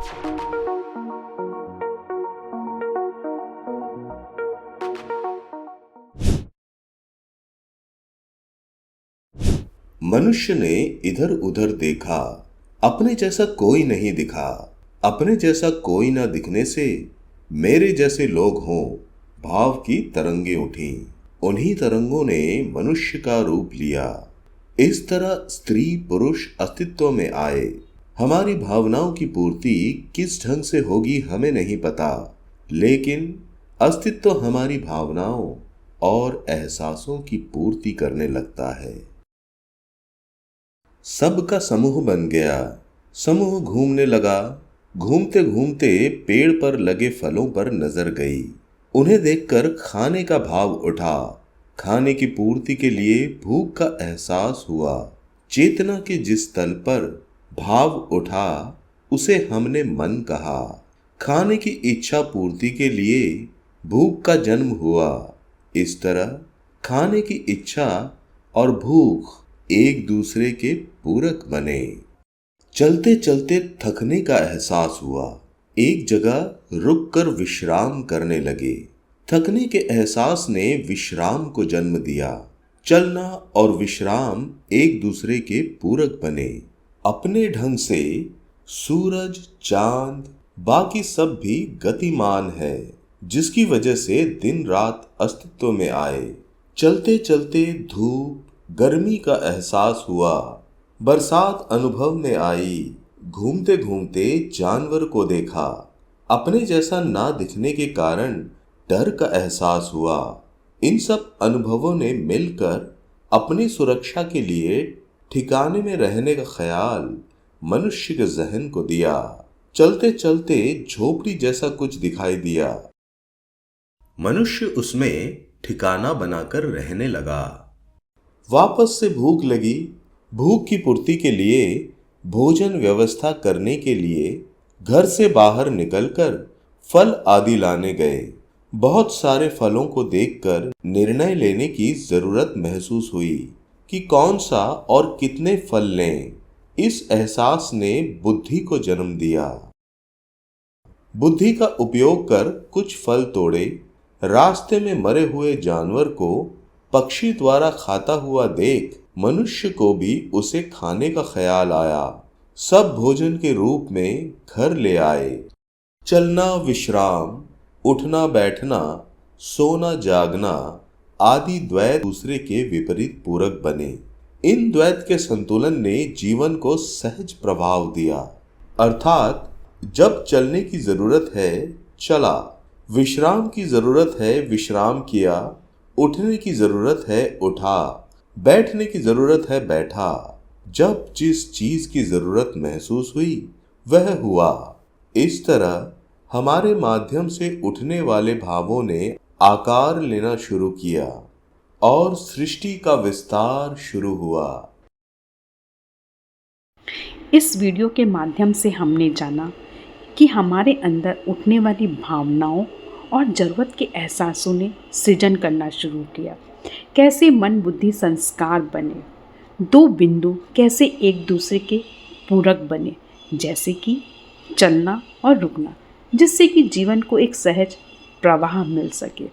मनुष्य ने इधर उधर देखा, अपने जैसा कोई नहीं दिखा। अपने जैसा कोई ना दिखने से मेरे जैसे लोग हों, भाव की तरंगे उठी। उन्हीं तरंगों ने मनुष्य का रूप लिया। इस तरह स्त्री पुरुष अस्तित्व में आए। हमारी भावनाओं की पूर्ति किस ढंग से होगी हमें नहीं पता, लेकिन अस्तित्व हमारी भावनाओं और एहसासों की पूर्ति करने लगता है। सबका समूह बन गया। समूह घूमने लगा। घूमते घूमते पेड़ पर लगे फलों पर नजर गई। उन्हें देखकर खाने का भाव उठा। खाने की पूर्ति के लिए भूख का एहसास हुआ। चेतना के जिस तल पर भाव उठा उसे हमने मन कहा। खाने की इच्छा पूर्ति के लिए भूख का जन्म हुआ। इस तरह खाने की इच्छा और भूख एक दूसरे के पूरक बने। चलते चलते थकने का एहसास हुआ। एक जगह रुककर विश्राम करने लगे। थकने के एहसास ने विश्राम को जन्म दिया। चलना और विश्राम एक दूसरे के पूरक बने। अपने ढंग से सूरज, चांद, बाकी सब भी गतिमान है, जिसकी वजह से दिन रात अस्तित्व में आए। चलते चलते धूप, गर्मी का एहसास हुआ। बरसात अनुभव में आई। घूमते घूमते जानवर को देखा। अपने जैसा ना दिखने के कारण डर का एहसास हुआ। इन सब अनुभवों ने मिलकर अपनी सुरक्षा के लिए ठिकाने में रहने का ख्याल मनुष्य के जहन को दिया। चलते चलते झोपड़ी जैसा कुछ दिखाई दिया। मनुष्य उसमें ठिकाना बनाकर रहने लगा। वापस से भूख लगी। भूख की पूर्ति के लिए भोजन व्यवस्था करने के लिए घर से बाहर निकलकर फल आदि लाने गए। बहुत सारे फलों को देखकर निर्णय लेने की जरूरत महसूस हुई कि कौन सा और कितने फल लें। इस एहसास ने बुद्धि को जन्म दिया। बुद्धि का उपयोग कर कुछ फल तोड़े। रास्ते में मरे हुए जानवर को पक्षी द्वारा खाता हुआ देख मनुष्य को भी उसे खाने का ख्याल आया। सब भोजन के रूप में घर ले आए। चलना विश्राम, उठना बैठना, सोना जागना आदि द्वैत दूसरे के विपरीत पूरक बने। इन द्वैत के संतुलन ने जीवन को सहज प्रभाव दिया। अर्थात जब चलने की जरूरत है चला, विश्राम की जरूरत है विश्राम किया, उठने की जरूरत है उठा, बैठने की जरूरत है बैठा। जब जिस चीज की जरूरत महसूस हुई वह हुआ। इस तरह हमारे माध्यम से उठने वाले भावों ने आकार लेना शुरू किया और सृष्टि का विस्तार शुरू हुआ। इस वीडियो के माध्यम से हमने जाना कि हमारे अंदर उठने वाली भावनाओं और ज़रूरत के एहसासों ने सृजन करना शुरू किया। कैसे मन बुद्धि संस्कार बने। दो बिंदु कैसे एक दूसरे के पूरक बने, जैसे कि चलना और रुकना, जिससे कि जीवन को एक सहज प्रवाह मिल सके।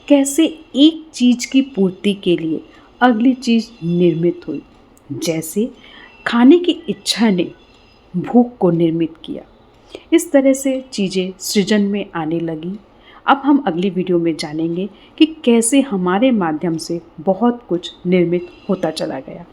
कैसे एक चीज़ की पूर्ति के लिए अगली चीज़ निर्मित हुई, जैसे खाने की इच्छा ने भूख को निर्मित किया। इस तरह से चीज़ें सृजन में आने लगी। अब हम अगली वीडियो में जानेंगे कि कैसे हमारे माध्यम से बहुत कुछ निर्मित होता चला गया।